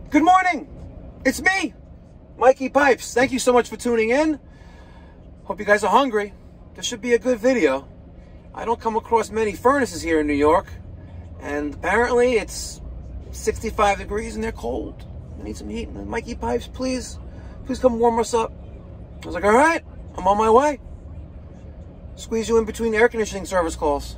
Good morning. It's me, Mikey Pipes. Thank you so much for tuning in. Hope you guys are hungry. This should be a good video. I don't come across many furnaces here in New York, and apparently it's 65 degrees and they're cold. I need some heat. And Mikey Pipes, please come warm us up. I was like, all right, I'm on my way. Squeeze you in between air conditioning service calls.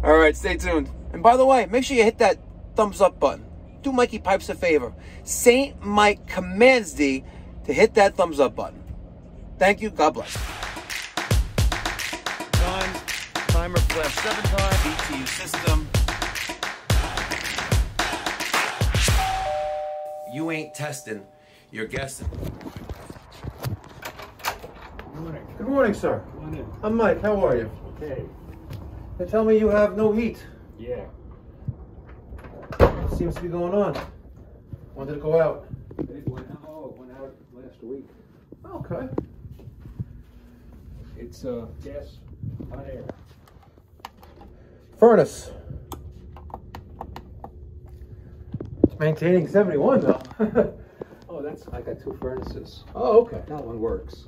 All right, stay tuned. And by the way, make sure you hit that thumbs up button. Do Mikey Pipes a favor. Saint Mike commands thee to hit that thumbs up button. Thank you. God bless. Timer flash 7 times. BTU system. You ain't testing. You're guessing. Good morning. Good morning, sir. Come on in. I'm Mike. How are you? Okay. They tell me you have no heat. Yeah. What seems to be going on? When did it go out? It went out last week. Okay. It's gas hot air. Furnace. It's maintaining 71 though. Oh, I got 2 furnaces. Oh, okay. That one works.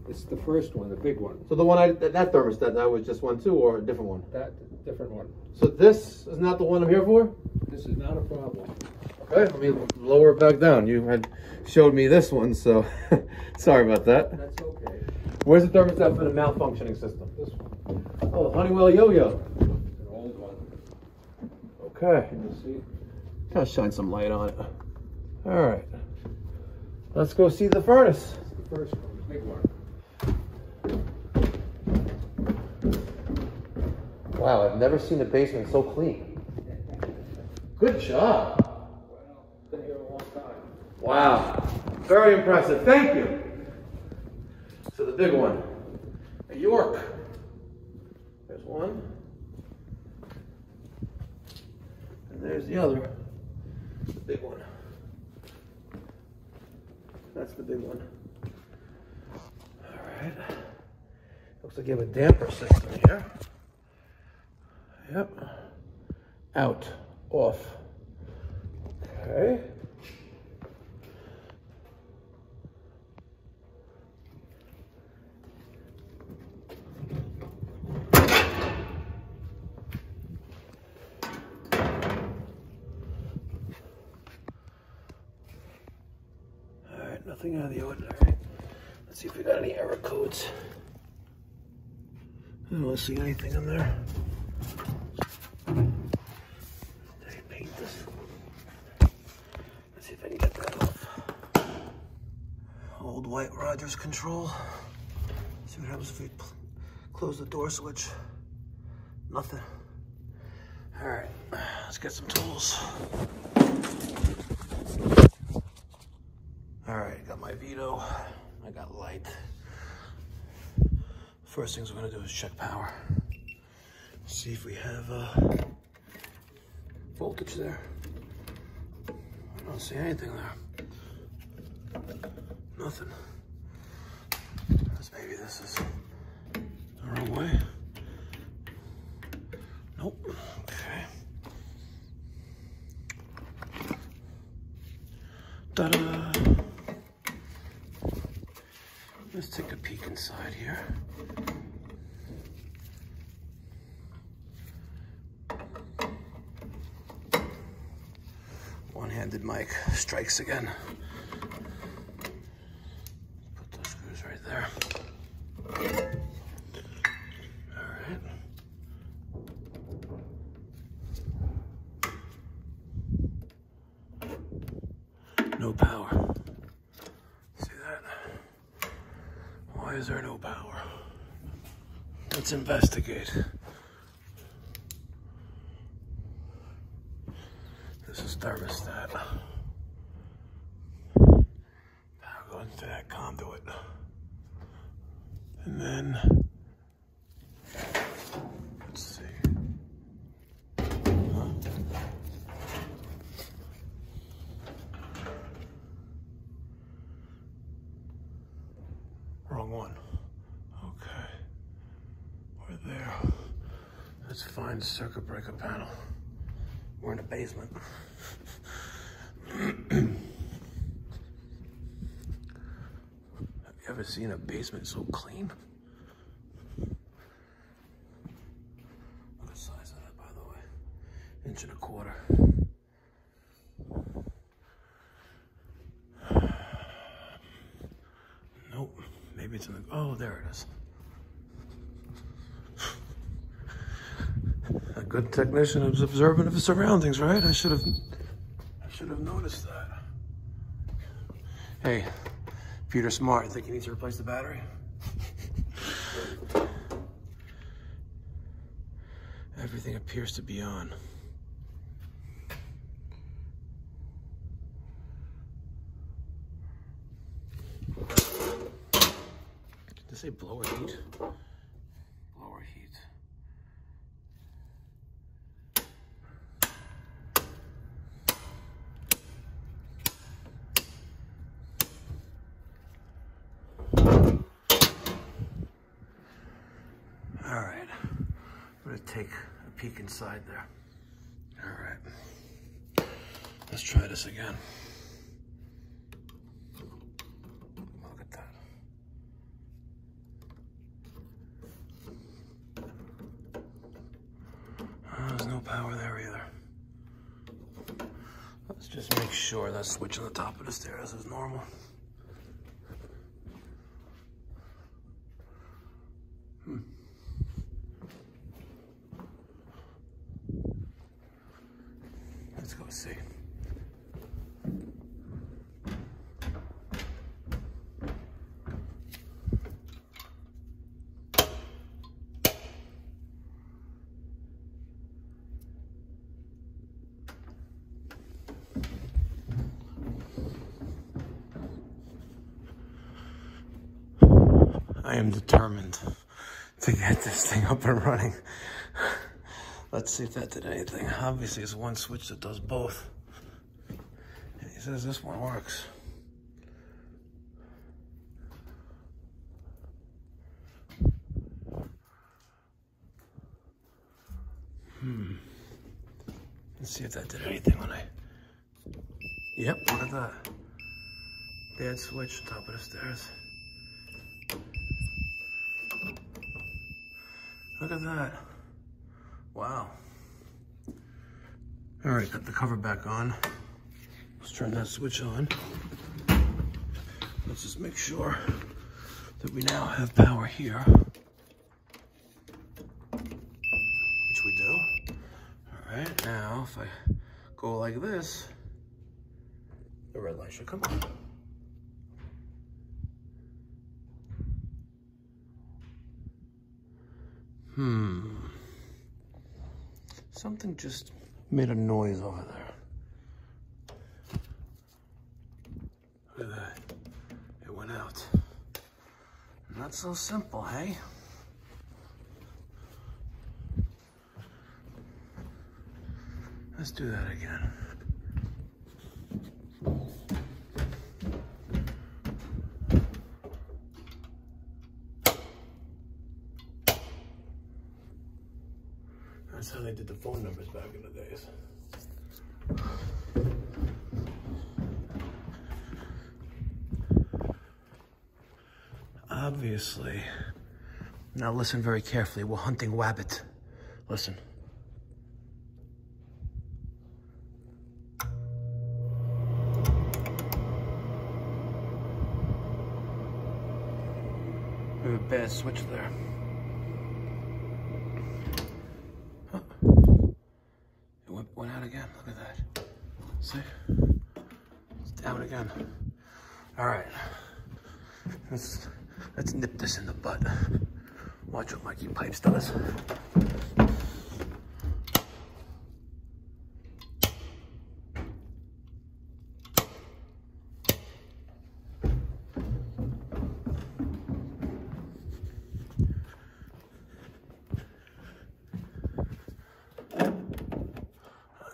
It's the first one, the big one. So the one that thermostat, that was just one too, or a different one? That different one. So this is not the one I'm here for? This is not a problem. Okay, let me lower it back down. You had showed me this one, so sorry about that. That's okay. Where's the thermostat for the malfunctioning system? This one. Oh, Honeywell yo-yo. It's an old one. Okay. Can you see? Gotta shine some light on it. All right. Let's go see the furnace. It's the first one, the big one. Wow, I've never seen a basement so clean. Good job. Well, been here a long time. Wow. Very impressive. Thank you. So the big one. A York. There's one. And there's the other. The big one. That's the big one. All right. Looks like you have a damper system here. Yep. Out. Off. Okay. All right, nothing out of the ordinary. Let's see if we got any error codes. I don't see anything in there. Did I paint this? Let's see if I can get that off. Old white Rogers control. See what happens if we close the door switch. Nothing. All right, let's get some tools. All right, got my Vito. I got light. First things we're gonna do is check power. See if we have voltage there. I don't see anything there. Nothing. Maybe this is the wrong way. Nope. Okay. Ta-da! Let's take a peek inside here. One-handed Mike strikes again. Put those screws right there. All right. No power. See that? Why is there no power? Let's investigate. This is thermostat. Power going to that conduit. And then, let's see. Huh? Wrong one. Okay. We're there. Let's find circuit breaker panel. We're in the basement. you ever seen a basement so clean? Look at the size of that, by the way. 1.25 inches. Nope. Maybe it's in the... Oh, there it is. A good technician is observant of his surroundings, right? I should have noticed that. Hey, Peter Smart, you think he needs to replace the battery? Everything appears to be on. Did they say blower heat? Blower heat. All right, I'm gonna take a peek inside there. All right, let's try this again. Look at that. There's no power there either. Let's just make sure that switch on the top of the stairs is normal. Let's go see. I am determined to get this thing up and running. Let's see if that did anything. Obviously, it's one switch that does both. And he says this one works. Let's see if that did anything when I... Yep, look at that. Bad switch, top of the stairs. Look at that. Wow. All right, got the cover back on. Let's turn that switch on. Let's just make sure that we now have power here. Which we do. All right, now if I go like this, the red light should come on. Something just made a noise over there. Look at that. It went out. Not so simple, hey? Let's do that again. That's how they did the phone numbers back in the days. Obviously. Now listen very carefully. We're hunting wabbit. Listen. We have a bad switch there. Huh. It went out again. Look at that. See? It's down again. All right. Let's nip this in the bud. Watch what Mikey Pipes does.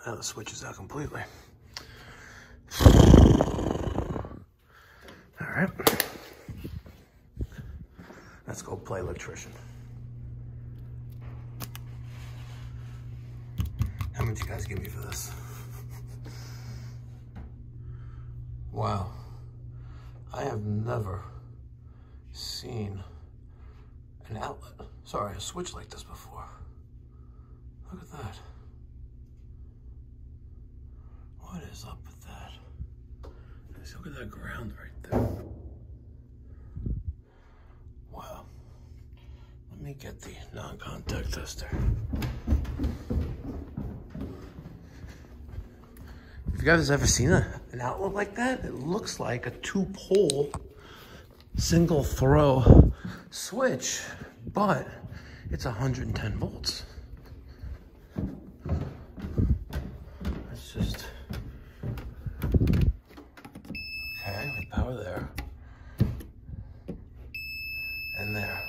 Now the switch is out completely. All right. Let's go play electrician. How much you guys give me for this? Wow. I have never seen an outlet, sorry, a switch like this before. Look at that. What is up with that? Look at that ground right there. Wow. Let me get the non-contact tester. Have you guys ever seen an outlet like that? It looks like a 2-pole single throw switch, but it's 110 volts. Let's just, okay, we power there, and there,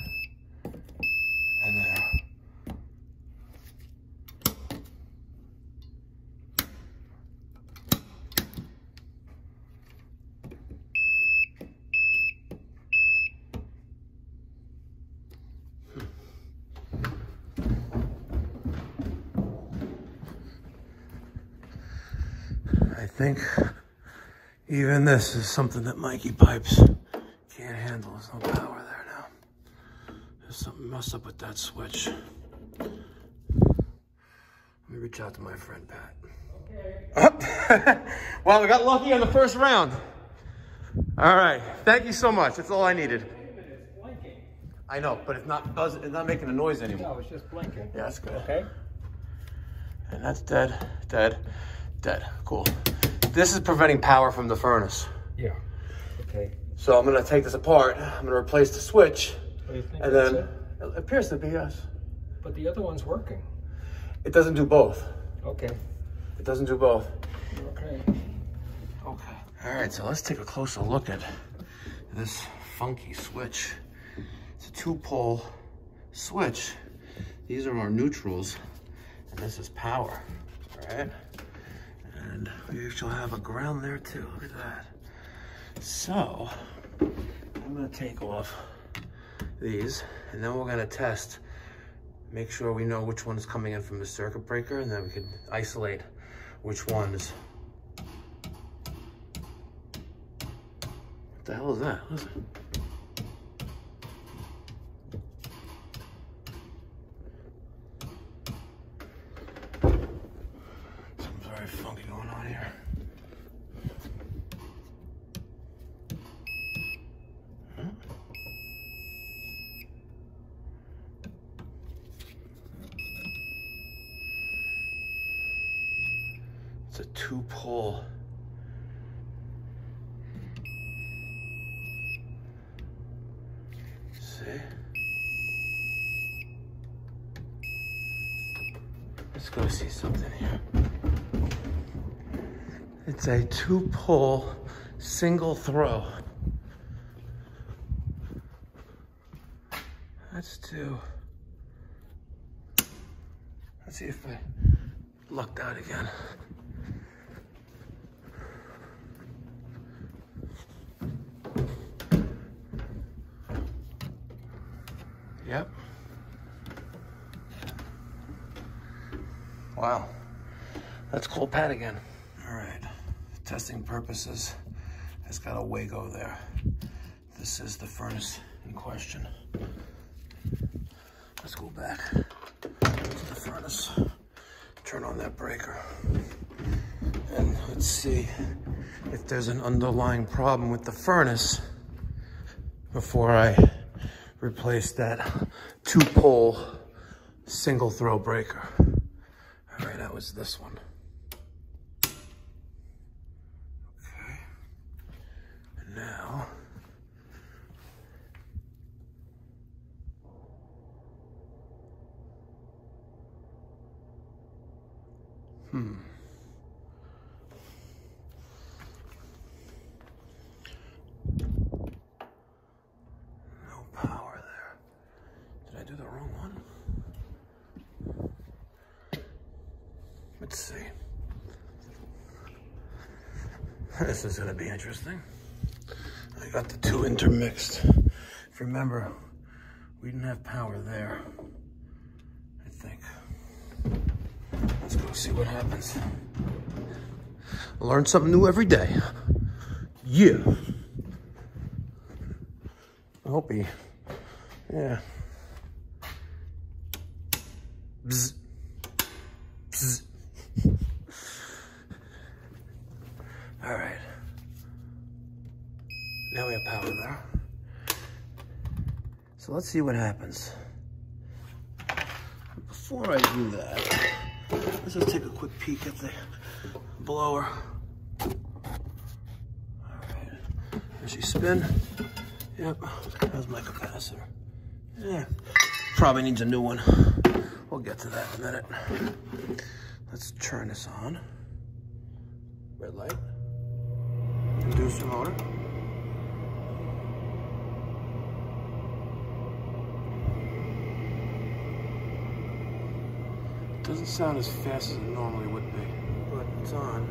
and there. I think even this is something that Mikey Pipes can't handle. There's no power there now. There's something messed up with that switch. Let me reach out to my friend Pat. Okay. Well, we got lucky on the first round. All right. Thank you so much. That's all I needed. Wait a minute, it's blinking. I know, but it's not buzzing. It's not making a noise anymore. No, it's just blinking. Yeah, that's good. Okay. And that's dead, dead, dead. Cool. This is preventing power from the furnace. Yeah. Okay. So I'm gonna take this apart. I'm gonna replace the switch. What do you think? And then it appears to be, yes. But the other one's working. It doesn't do both. Okay. It doesn't do both. Okay. Okay. All right, so let's take a closer look at this funky switch. It's a 2-pole switch. These are our neutrals, and this is power, all right? And we actually have a ground there too, look at that. So, I'm gonna take off these, and then we're gonna test, make sure we know which one is coming in from the circuit breaker, and then we can isolate which ones. What the hell is that? Listen. Something very funky going on here. It's a 2-pole. See? Let's go see something here. It's a 2-pole single throw. Let's see if I lucked out again. Yep. Wow. That's cold Pat again. All right. Testing purposes, it's got a Wago there. This is the furnace in question. Let's go back to the furnace. Turn on that breaker. And let's see if there's an underlying problem with the furnace before I replace that 2-pole single throw breaker. All right, that was this one. Okay. And now, no power there. Did I do the wrong one? Let's see. This is gonna be interesting. I got the two intermixed. If you remember, we didn't have power there, I think. Let's go see what happens. Learn something new every day. Yeah. I hope he, yeah. Bzz. Bzz. All right. Now we have power there. So let's see what happens. Before I do that, let's just take a quick peek at the blower. All right. Does she spin? Yep. How's my capacitor? Yeah. Probably needs a new one. We'll get to that in a minute. Let's turn this on. Red light. Inducer motor. Doesn't sound as fast as it normally would be, but it's on.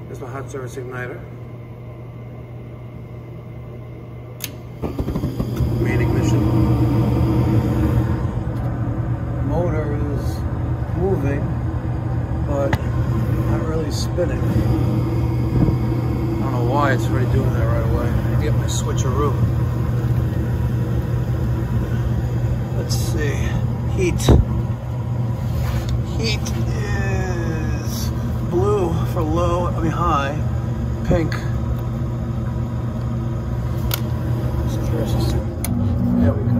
There's my hot service igniter. Main ignition. Motor is moving, but not really spinning. I don't know why it's already doing that right away. I need to get my switcheroo. Let's see. Heat. Heat is blue for low, high, pink. Just curious to see. There we go.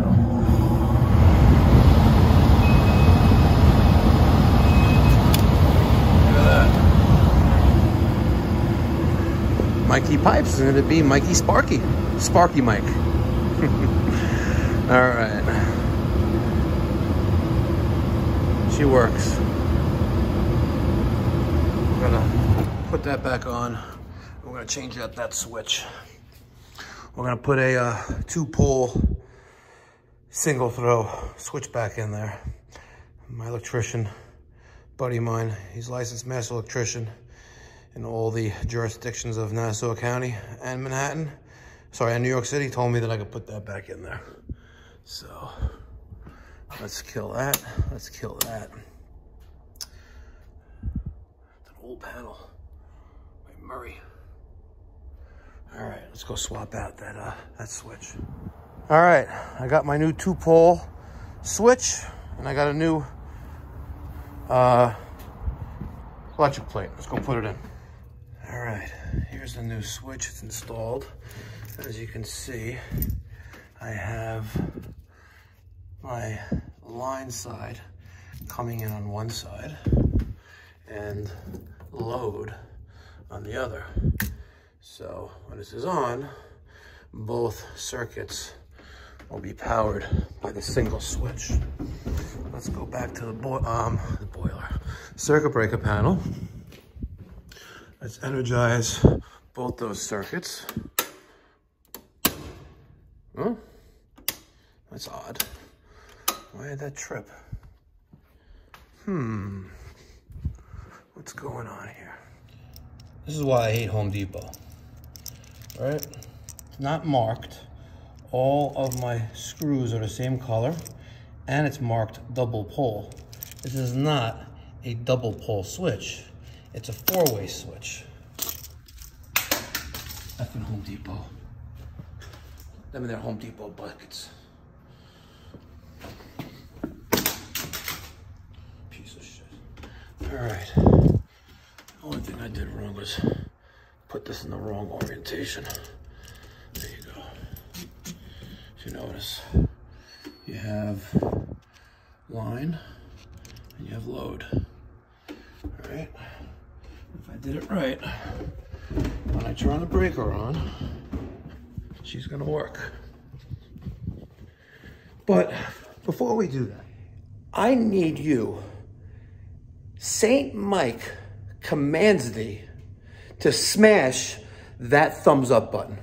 Look at that. Mikey Pipes is going to be Mikey Sparky. Sparky Mike. All right. She works. I'm gonna put that back on. We're gonna change out that switch. We're gonna put a 2-pole single throw switch back in there. My electrician, buddy of mine, he's licensed master electrician in all the jurisdictions of Nassau County and Manhattan. Sorry, and New York City, told me that I could put that back in there. So let's kill that. Let's kill that. It's an old panel by Murray. All right, let's go swap out that switch. All right, I got my new 2-pole switch, and I got a new electric plate. Let's go put it in. All right, here's the new switch. It's installed. As you can see, I have my line side coming in on one side and load on the other. So when this is on, both circuits will be powered by the single switch. Let's go back to the boiler. Circuit breaker panel. Let's energize both those circuits. Oh, that's odd. Why did that trip? What's going on here? This is why I hate Home Depot. Right? It's not marked. All of my screws are the same color, and it's marked double pole. This is not a double pole switch. It's a 4-way switch. Effing Home Depot. Them and their Home Depot buckets. Piece of shit. All right. The only thing I did wrong was put this in the wrong orientation. There you go. If you notice, you have line and you have load. All right. If I did it right, when I turn the breaker on, she's gonna work. But before we do that, I need you. Saint Mike commands thee to smash that thumbs up button.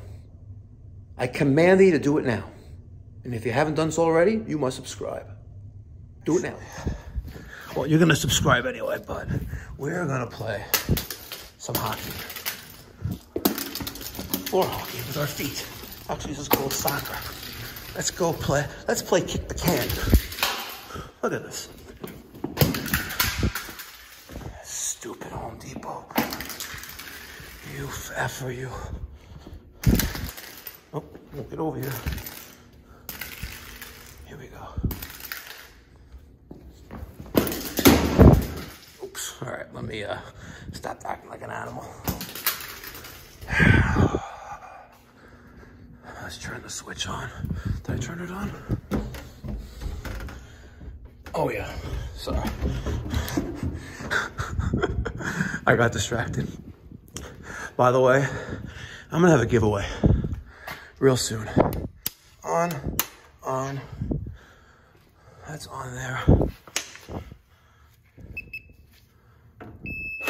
I command thee to do it now. And if you haven't done so already, you must subscribe. Do it now. Well, you're gonna subscribe anyway, but we're gonna play some hockey. Floor hockey with our feet. Actually, this is called soccer. Let's go play. Let's play kick the can. Look at this. Stupid Home Depot. You effer, you. Oh, get over here. Here we go. Oops. All right, let me stop acting like an animal. Let's turn the switch on. Did I turn it on? Oh yeah, sorry. I got distracted. By the way, I'm gonna have a giveaway real soon. On, that's on there.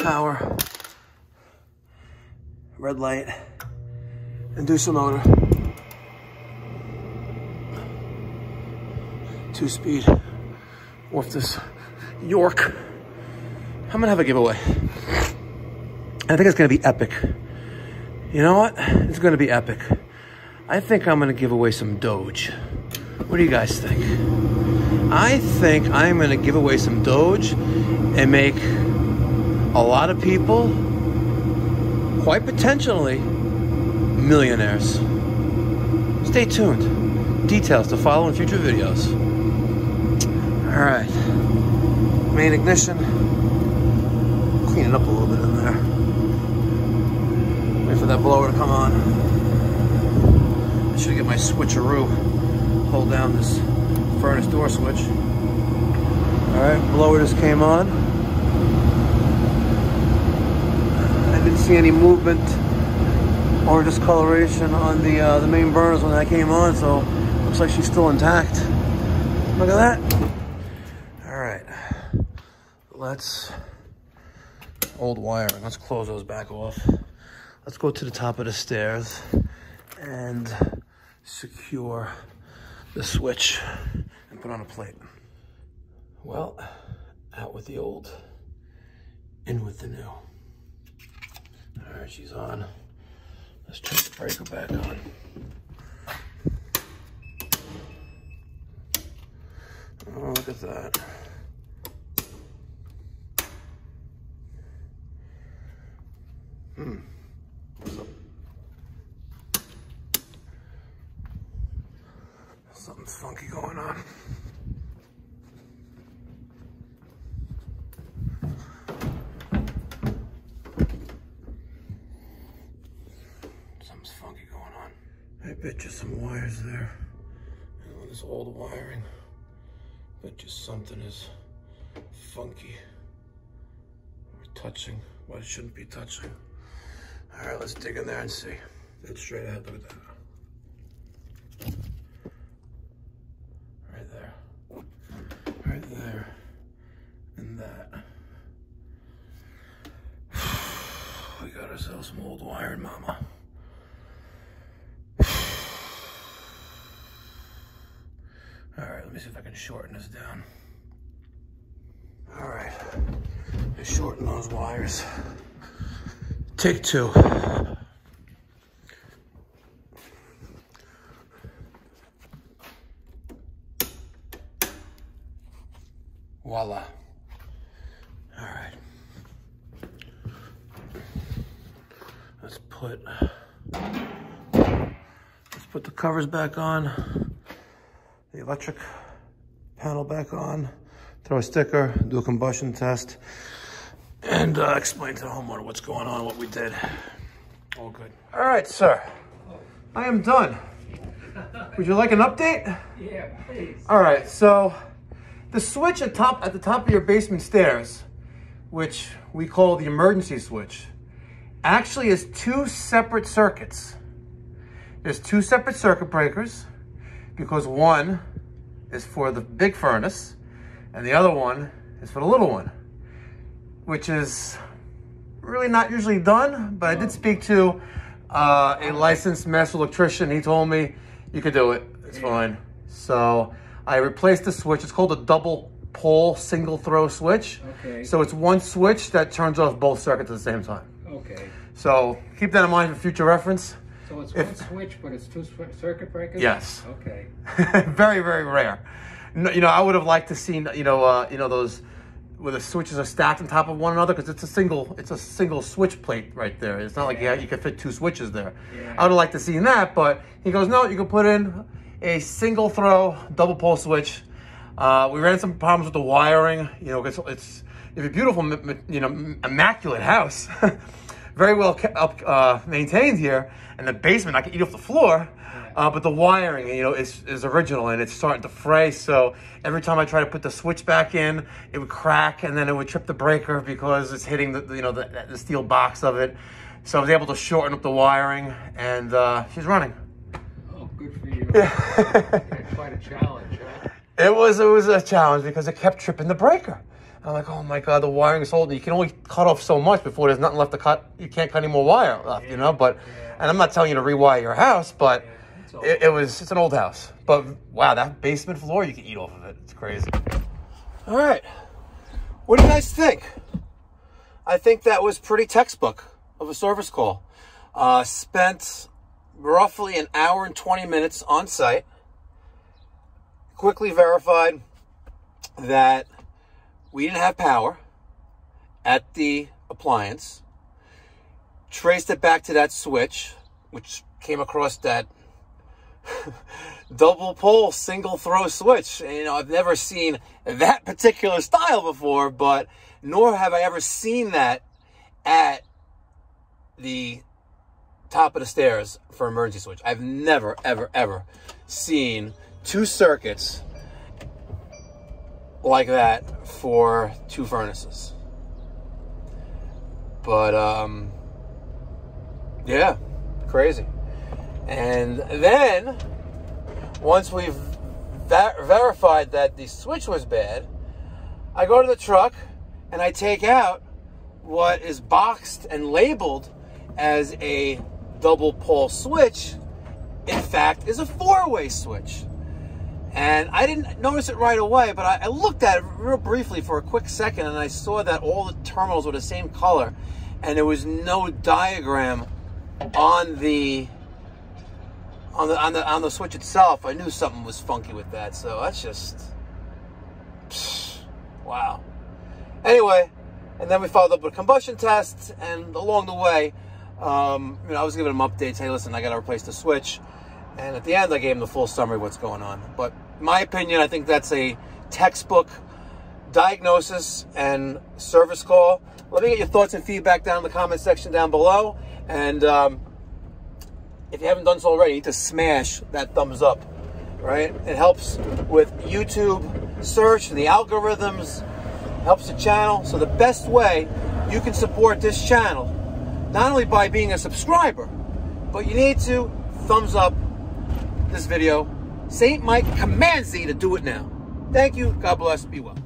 Power, red light, inducer motor, 2-speed, off this York. I'm gonna have a giveaway. I think it's gonna be epic. You know what? It's gonna be epic. I think I'm gonna give away some Doge. What do you guys think? I think I'm gonna give away some Doge and make a lot of people, quite potentially, millionaires. Stay tuned. Details to follow in future videos. All right. Main ignition. Clean it up a little bit in there. Wait for that blower to come on. I should get my switcheroo. Hold down this furnace door switch. All right, blower just came on. I didn't see any movement or discoloration on the main burners when that came on, so looks like she's still intact. Look at that. All right, old wiring. Let's close those back off. Let's go to the top of the stairs and secure the switch and put on a plate. Well, out with the old, in with the new. All right, she's on. Let's turn the breaker back on. Oh, look at that. What's up? Something's funky going on. Something's funky going on. I bet you some wires there. You know, this old wiring. I bet you something is funky or touching what it shouldn't be touching. All right, let's dig in there and see. It's straight ahead, look at that. Right there. Right there. And that. We got ourselves some old wiring, mama. All right, let me see if I can shorten this down. All right, let's shorten those wires. Take two. Voila. All right. Let's put the covers back on. The electric panel back on. Throw a sticker, do a combustion test, and explain to the homeowner what's going on, what we did. All good. All right, sir. I am done. Would you like an update? Yeah, please. All right, so the switch at the top of your basement stairs, which we call the emergency switch, actually is two separate circuits. There's two separate circuit breakers because one is for the big furnace and the other one is for the little one, which is really not usually done, but I did speak to a licensed master electrician. He told me you could do it, it's fine. So I replaced the switch. It's called a double pole single throw switch. Okay. So it's one switch that turns off both circuits at the same time. Okay. So keep that in mind for future reference. So it's one switch, but it's two circuit breakers? Yes. Okay. Very, very rare. No, you know, I would have liked to see, those where the switches are stacked on top of one another, because it's a single switch plate right there. It's not like you could fit 2 switches there. Yeah. I would have liked to see that, but he goes, no, you can put in a single throw double pole switch. We ran some problems with the wiring. You know, it's a beautiful, you know, immaculate house, very well maintained here, and the basement I could eat off the floor. But the wiring, you know, is original, and it's starting to fray. So every time I try to put the switch back in, it would crack, and then it would trip the breaker because it's hitting the steel box of it. So I was able to shorten up the wiring, and she's running. Oh, good for you. Yeah. Quite a challenge, huh? It was a challenge because it kept tripping the breaker. I'm like, oh my God, the wiring is holding. You can only cut off so much before there's nothing left to cut. You can't cut any more wire left, you know. But and I'm not telling you to rewire your house, but. It's an old house, but wow, that basement floor, you can eat off of it. It's crazy. All right. What do you guys think? I think that was pretty textbook of a service call. Spent roughly an hour and 20 minutes on site. Quickly verified that we didn't have power at the appliance. Traced it back to that switch, which came across that double pole single throw switch. And, you know, I've never seen that particular style before, but nor have I ever seen that at the top of the stairs for emergency switch. I've never, ever, ever seen 2 circuits like that for 2 furnaces. But yeah, crazy. And then, once we've verified that the switch was bad, I go to the truck and I take out what is boxed and labeled as a double pole switch. In fact, is a 4-way switch. And I didn't notice it right away, but I looked at it real briefly for a quick second, and I saw that all the terminals were the same color, and there was no diagram on the switch itself. I knew something was funky with that, so that's just wow. Anyway, and then we followed up with combustion tests, and along the way, you know, I was giving them updates. Hey, listen, I got to replace the switch, and at the end, I gave them the full summary of what's going on. But in my opinion, I think that's a textbook diagnosis and service call. Let me get your thoughts and feedback down in the comment section down below, and if you haven't done so already, you need to smash that thumbs up, right? It helps with YouTube search, the algorithms, helps the channel. So the best way you can support this channel, not only by being a subscriber, but you need to thumbs up this video. St. Mike commands thee to do it now. Thank you. God bless. Be well.